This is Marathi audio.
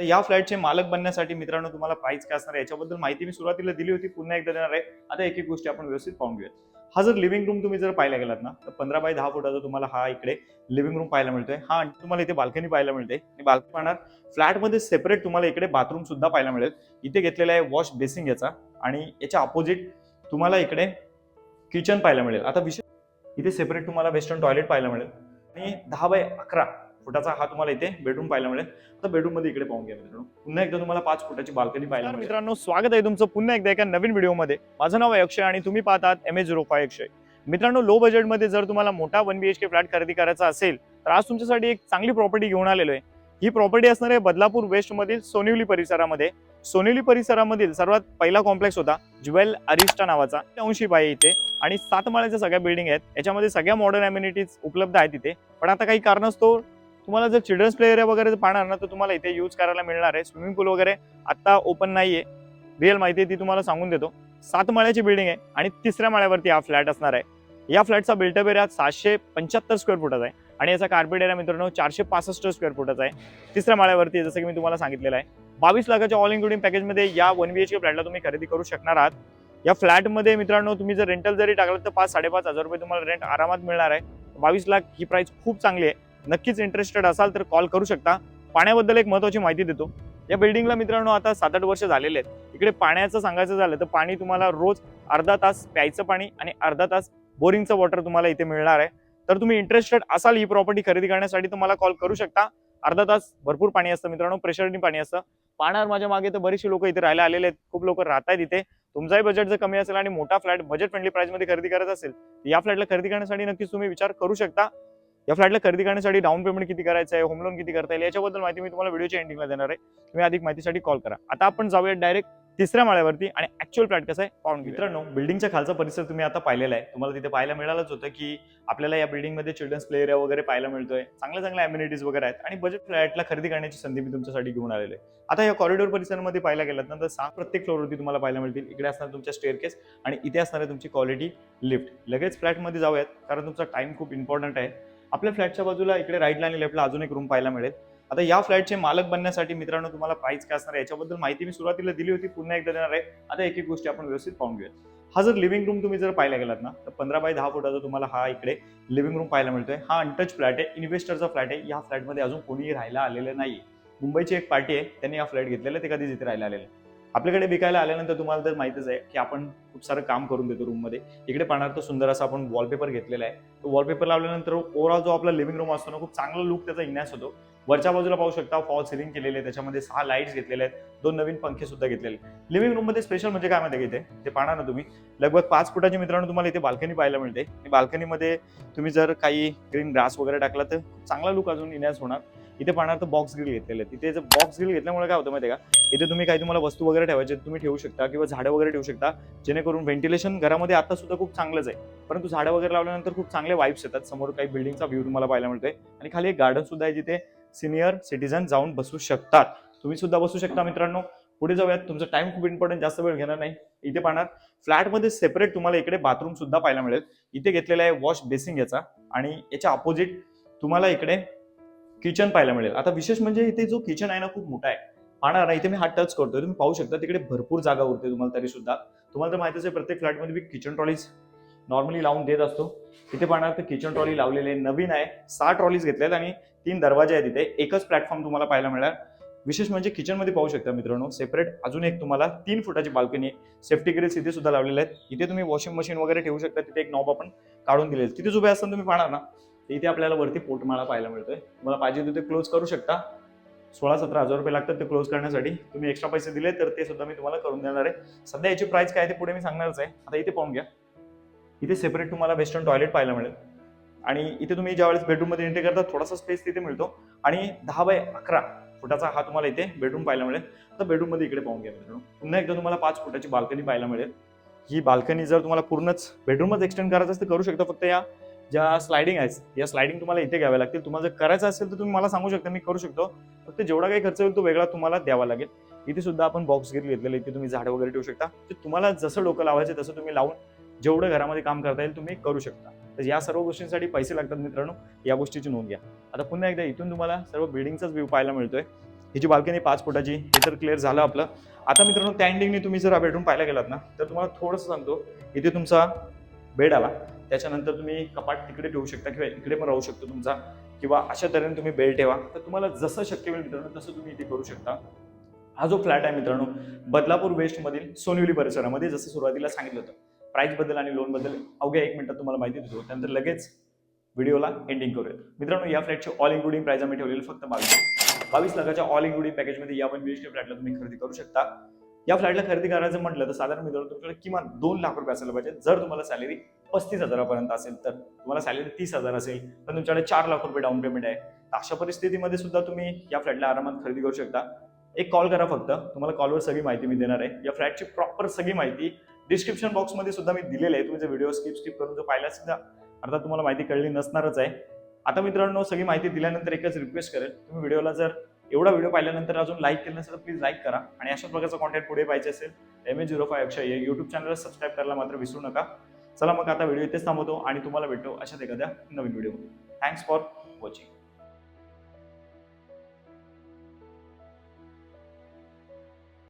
तर या फ्लॅटचे मालक बनण्यासाठी मित्रांनो तुम्हाला प्राइस काय असणार आहे याच्याबद्दल माहिती मी सुरुवातीला दिली होती, पुन्हा एकदा देणार आहे. आता एक एक गोष्टी आपण व्यवस्थित पाहून घेऊया. हा जर लिव्हिंग रूम तुम्ही जर पाहायला गेलात ना, तर 15 बाय 10 फुटाचा तुम्हाला हा इकडे लिव्हिंग रूम पाहायला मिळतोय. हा तुम्हाला इथे बाल्कनी पाहायला मिळते. बाल्कनी पाहणार फ्लॅटमध्ये सेपरेट तुम्हाला इकडे बाथरूम सुद्धा पाहायला मिळेल. इथे घेतलेला आहे वॉश बेसिंग याचा, आणि याच्या अपोजिट तुम्हाला इकडे किचन पाहायला मिळेल. आता विषय इथे सेपरेट तुम्हाला वेस्टर्न टॉयलेट पाहायला मिळेल, आणि 10 बाय 11 फुटाचा हा तुम्हाला इथे बेडरूम पाहायला मिळेल. आता बेडरूम मध्ये इकडे पाहून घ्या मित्रांनो, पुन्हा एकदा तुम्हाला 5 फुटाची बाल्कनी पाहायला मिळेल. मित्रांनो, स्वागत आहे तुमचं पुन्हा एकदा एका नवीन व्हिडिओमध्ये. माझं नाव आहे अक्षय आणि तुम्ही पाहतात MA05 अक्षय. मित्रांनो, लो बजेटमध्ये जर तुम्हाला मोठा 1 BHK फ्लॅट खरेदी करायचा असेल तर आज तुमच्यासाठी एक चांगली प्रॉपर्टी घेऊन आलेलो आहे. ही प्रॉपर्टी असणार आहे बदलापूर वेस्ट मधील सोनिवली परिसरामध्ये. सोनिवली परिसरामधील सर्वात पहिला कॉम्प्लेक्स होता ज्वेल अरिस्टा नावाचा, 80 बाय इथे, आणि 7 माळ्याच्या सगळ्या बिल्डिंग आहेत. याच्यामध्ये सगळ्या मॉडर्न अम्युनिटीज उपलब्ध आहेत इथे. पण आता काही कारणास्तव तुम्हाला जर चिल्ड्रन्स प्ले एरिया वगैरे पाहणार ना, तर तुम्हाला इथे यूज करायला मिळणार आहे. स्विमिंग पूल वगैरे आता ओपन नाहीये. रिअल माहिती आहे ती तुम्हाला सांगून देतो. 7 माळ्याची बिल्डिंग आहे आणि 3ऱ्या माळ्यावरती हा फ्लॅट असणार आहे. या फ्लॅटचा बिल्टअप एरिया 775 स्क्वेअर फुटाचा आहे आणि याचा कार्पेट एरिया मित्रांनो 465 स्क्वेअर फुटाचा आहे. 3ऱ्या माळ्यावरती जसं की मी तुम्हाला सांगितलेलं आहे. 22 लाखाच्या ऑल इन्क्लुडिंग पॅकेजमध्ये या 1 BHK फ्लॅटला तुम्ही खरेदी करू शकणार आहात. या फ्लॅटमध्ये मित्रांनो तुम्ही जर रेंटल जरी टाकलं तर 5-5.5 हजार रुपये तुम्हाला रेंट आरामात मिळणार आहे. 22 लाख ही प्राइस खूप चांगली आहे. नक्कीच इंटरेस्टेड असाल तर कॉल करू शकता. पाण्याबद्दल एक महत्त्वाची माहिती देतो. या बिल्डिंगला मित्रांनो आता 7-8 वर्ष झालेले आहेत. इकडे पाण्याचं सांगायचं झालं तर पाणी तुम्हाला रोज अर्धा तास प्यायचं पाणी आणि अर्धा तास बोरिंगचं वॉटर तुम्हाला इथे मिळणार आहे. तर तुम्ही इंटरेस्टेड असाल ही प्रॉपर्टी खरेदी करण्यासाठी तुम्हाला कॉल करू शकता. अर्धा तास भरपूर पाणी असतं मित्रांनो, प्रेशरनी पाणी असतं. पाहणार माझ्या मागे तर बरेचसे लोक इथे राहायला आलेले आहेत, खूप लोक राहत आहेत इथे. तुमचाही बजेट जर कमी असेल आणि मोठा फ्लॅट बजेट फ्रेंडली प्राइस मध्ये खरेदी करायचा असेल तर या फ्लॅटला खरेदी करण्यासाठी नक्कीच तुम्ही विचार करू शकता. या फ्लॅटला खरेदी करण्यासाठी डाऊन पेमेंट किती करायचं आहे, होम लोन किती करता येईल याच्याबद्दल माहिती मी तुम्हाला व्हिडिओच्या एंडिंगला देणार आहे. तुम्ही अधिक माहितीसाठी कॉल करा. आता आपण जाऊया डायरेक्ट 3ऱ्या माळ्यावरती आणि ऍक्च्युअल फ्लॅट कसं आहे पाहून घेऊया. मित्रांनो, बिल्डिंगच्या खालचा परिसर तुम्ही आता पाहिलेला आहे. तुम्हाला तिथे पाहायला मिळालंच होतं की आपल्याला या बिल्डिंगमध्ये चिल्ड्रन्स प्ले एरिया वगैरे पाहायला मिळतोय, चांगल्या चांगल्या अम्युनिटीज वगैरे आहेत आणि बजेट फ्लॅटला खरेदी करण्याची संधी मी तुमच्यासाठी घेऊन आलेलो आहे. आता या कॉरिडॉर परिसरामध्ये पाहायला गेलात ना तर 6 प्रत्येक फ्लोअरवरती तुम्हाला पाहायला मिळतील. इकडे असणार तुमच्या स्टेअरकेस आणि इथे असणार आहे तुमची क्वालिटी लिफ्ट. लगेच फ्लॅटमध्ये जाऊयात कारण तुमचा टाइम खूप इम्पॉर्टंट आहे. आपल्या फ्लॅटच्या बाजूला इकडे राईटला आणि लेफ्टला अजून एक रूम पाहायला मिळेल. आता या फ्लॅटचे मालक बनण्यासाठी मित्रांनो तुम्हाला प्राइस काय असणार आहे याच्याबद्दल माहिती मी सुरुवातीला दिली होती, पुन्हा एकदा देणार आहे. आता एक एक गोष्टी आपण व्यवस्थित पाहून घेऊया. हा जर लिव्हिंग रूम तुम्ही जर पाहायला गेलात ना तर 15 बाय 10 फुटाचा तुम्हाला हा इकडे लिव्हिंग रूम पाहायला मिळतोय. हा अनटच फ्लॅट आहे, इन्व्हेस्टरचा फ्लॅट आहे. या फ्लॅटमध्ये अजून कोणीही राहायला आलेलं नाही. मुंबईची एक पार्टी आहे, त्यांनी हा फ्लॅट घेतलेला, ते कधीच इथे राहायला आलेलं. आपल्याकडे विकायला आल्यानंतर तुम्हाला तर माहितीच आहे की आपण खूप सारं काम करून देतो रूममध्ये. इकडे पाहणार तर सुंदर असा आपण वॉलपेपर घेतलेला आहे. तो वॉलपेपर लावल्यानंतर ओव्हरऑल जो आपला लिव्हिंग रूम असतो ना खूप चांगला लुक त्याचा येण्यास होतो. वरच्या बाजूला पाहू शकता फॉल सिलिंग केलेले आहे, त्याच्यामध्ये 6 लाईट्स घेतलेले आहेत, 2 नवीन पंखे सुद्धा घेतलेले. लिव्हिंग रूम मध्ये स्पेशल म्हणजे काय माहिती इथे ते पाहणार ना तुम्ही, लगभग 5 फुटाची मित्रांनो तुम्हाला इथे बाल्कनी पाहायला मिळते. बाल्कनीमध्ये तुम्ही जर काही ग्रीन ग्रास वगैरे टाकला तर चांगला लुक अजून येण्यास होणार. इथे पाहणार तर बॉक्स ग्रिल घेतलेले आहेत. इथे जर बॉक्स ग्रिल घेतल्यामुळे काय होतं माहिती आहे का, इथे तुम्ही काही तुम्हाला वस्तू वगैरे ठेवायचे तुम्ही ठेवू शकता किंवा झाडं वगैरे ठेवू शकता, जेणेकरून व्हेंटिलेशन घरामध्ये आता सुद्धा खूप चांगलंच आहे. परंतु झाडं वगैरे लावल्यानंतर खूप चांगले वाइब्स येतात. समोर काही बिल्डिंगचा व्ह्यू तुम्हाला पाहायला मिळतोय आणि खाली एक गार्डन सुद्धा आहे जिथे सिनियर सिटीजन जाऊन बसू शकतात. तुम्ही सुद्धा बसू शकता मित्रांनो. पुढे जाऊयात, तुमचा टाइम खूप इम्पॉर्टंट, जास्त वेळ घेणार नाही. इथे पाहणार फ्लॅटमध्ये सेपरेट तुम्हाला इकडे बाथरूम सुद्धा पाहायला मिळेल. इथे घेतलेला आहे वॉश बेसिंग याचा, आणि याच्या अपोजिट तुम्हाला इकडे किचन पाहायला मिळेल. आता विशेष म्हणजे इथे जो किचन आहे ना खूप मोठा आहे. पाहणार ना, इथे मी हात टच करतोय, तुम्ही पाहू शकता तिकडे भरपूर जागा उरते तुम्हाला. तरी सुद्धा तुम्हाला तर माहितीच आहे प्रत्येक फ्लॅटमध्ये मी किचन ट्रॉलीज नॉर्मली लावून देत असतो. इथे पाहणार तर किचन ट्रॉली लावलेले नवीन आहे. 6 ट्रॉलीज घेतल्यात आणि 3 दरवाजे आहेत. इथे एकच प्लॅटफॉर्म तुम्हाला पाहायला मिळणार. विशेष म्हणजे किचन मध्ये पाहू शकता मित्रांनो सेपरेट अजून एक तुम्हाला 3 फुटाची बाल्कनी आहे. सेफ्टी ग्रिल्स इथे सुद्धा लावलेले आहेत. इथे तुम्ही वॉशिंग मशीन वगैरे ठेवू शकता. तिथे एक नॉब आपण काढून दिले. तिथे उभे असताना तुम्ही पाहणार ना इथे आपल्याला वरती पोटमाळा पाहायला मिळतोय. तुम्हाला पाहिजे तिथे क्लोज करू शकता. 16-17 हजार रुपये लागतात ते क्लोज करण्यासाठी. तुम्ही एक्स्ट्रा पैसे दिले तर ते सुद्धा मी तुम्हाला करून देणार आहे. सध्या याची प्राइस काय ते पुढे मी सांगणारच आहे. आता इथे पाहून घ्या. इथे सेपरेट तुम्हाला वेस्टर्न टॉयलेट पाहायला मिळेल आणि इथे तुम्ही ज्यावेळेस बेडरूम मध्ये एंट्री करता थोडासा स्पेस तिथे मिळतो आणि 10 बाय 11 फुटाचा हा तुम्हाला इथे बेडरूम पाहायला मिळेल. तर बेडरूम मध्ये इकडे पाहून घ्या मित्रांनो, पुन्हा एकदा तुम्हाला 5 फुटाची बाल्कनी पाहायला मिळेल. ही बाल्कनी जर तुम्हाला पूर्णच बेडरूमच एक्सटेंड करायचं असेल तर करू शकता. फक्त या ज्या स्लायडिंग आहेत या स्लायडिंग तुम्हाला इथे घ्याव्या लागतील. तुम्हाला जर करायचं असेल तर तुम्ही मला सांगू शकता, मी करू शकतो. फक्त जेवढा काही खर्च होईल तो वेगळा तुम्हाला द्यावा लागेल. इथे सुद्धा आपण बॉक्स ग्रिल घेतलेले, इथे तुम्ही झाडं वगैरे ठेवू शकता. तुम्हाला जसं डोकं लावायचं तसं तुम्ही लावून जेवढं घरामध्ये काम करता येईल तुम्ही करू शकता. तर या सर्व गोष्टींसाठी पैसे लागतात मित्रांनो, या गोष्टीची नोंद घ्या. आता पुन्हा एकदा इथून तुम्हाला सर्व बिल्डिंगचाच व्ह्यू पाहायला मिळतोय. ही जी बाल्कनी 5 फुटाची हे तर क्लिअर झालं आपलं. आता मित्रांनो त्या एंडिंगने तुम्ही जर हा बेडरूम पाहायला गेलात ना तर तुम्हाला थोडंसं सांगतो, इथे तुमचा बेड आला, त्याच्यानंतर तुम्ही कपाट तिकडे ठेवू शकता किंवा इकडे पण राहू शकतो तुमचा, किंवा अशा तऱ्हेने तुम्ही बेड ठेवा. तर तुम्हाला जसं शक्य होईल मित्रांनो तसं तुम्ही इथे करू शकता. हा जो फ्लॅट आहे मित्रांनो बदलापूर वेस्ट मधील सोनिवली परिसरामध्ये, जसं सुरुवातीला सांगितलं होतं, प्राइस बद्दल आणि लोन बद्दल अवघ्या 1 मिनिटात तुम्हाला माहिती देतो. त्यानंतर लगेच व्हिडिओला एंडिंग करूया. मित्रांनो या फ्लॅटची ऑल इन्क्लुडिंग प्राइस आम्ही ठेवलेली फक्त 22 लाखाच्या ऑल इन्क्लुडिंग पॅकेजमध्ये या 1 BHK फ्लॅटला तुम्ही खरेदी करू शकता. या फ्लॅटला खरेदी करायचं म्हटलं तर साधारण मित्रांनो तुमच्याकडे किमान 2 लाख रुपये असायला पाहिजे. जर तुम्हाला सॅलरी 35,000 पर्यंत असेल तर, तुम्हाला सॅलरी 30,000 असेल तर तुमच्याकडे 4 लाख रुपये डाऊन पेमेंट आहे. तर अशा परिस्थितीमध्ये सुद्धा तुम्ही या फ्लॅटला आरामात खरेदी करू शकता. एक कॉल करा फक्त, तुम्हाला कॉलवर सगळी माहिती मी देणार आहे. या फ्लॅटची प्रॉपर सगळी माहिती डिस्क्रिप्शन बॉक्समध्ये सुद्धा मी दिलेली आहे. तुम्ही जर व्हिडिओ स्किप करून जर पाहिला सुद्धा अर्थात तुम्हाला माहिती कळली नसणारच आहे. आता मित्रांनो सगळी माहिती दिल्यानंतर एकच रिक्वेस्ट करेल, तुम्ही व्हिडिओला जर एवढा व्हिडिओ पाहिल्यानंतर अजून लाईक केलं नसेल तर प्लीज लाईक करा, आणि अशा प्रकारचा कॉन्टेंट पुढे पाहिजे असेल MA05 अक्षय या युट्यूब चॅनलला सबस्क्राईब करायला मात्र विसरू नका. चला मग आता व्हिडिओ इथेच थांबवतो आणि तुम्हाला भेटतो अशाच एखाद्या नवीन व्हिडिओमध्ये. Thanks for watching.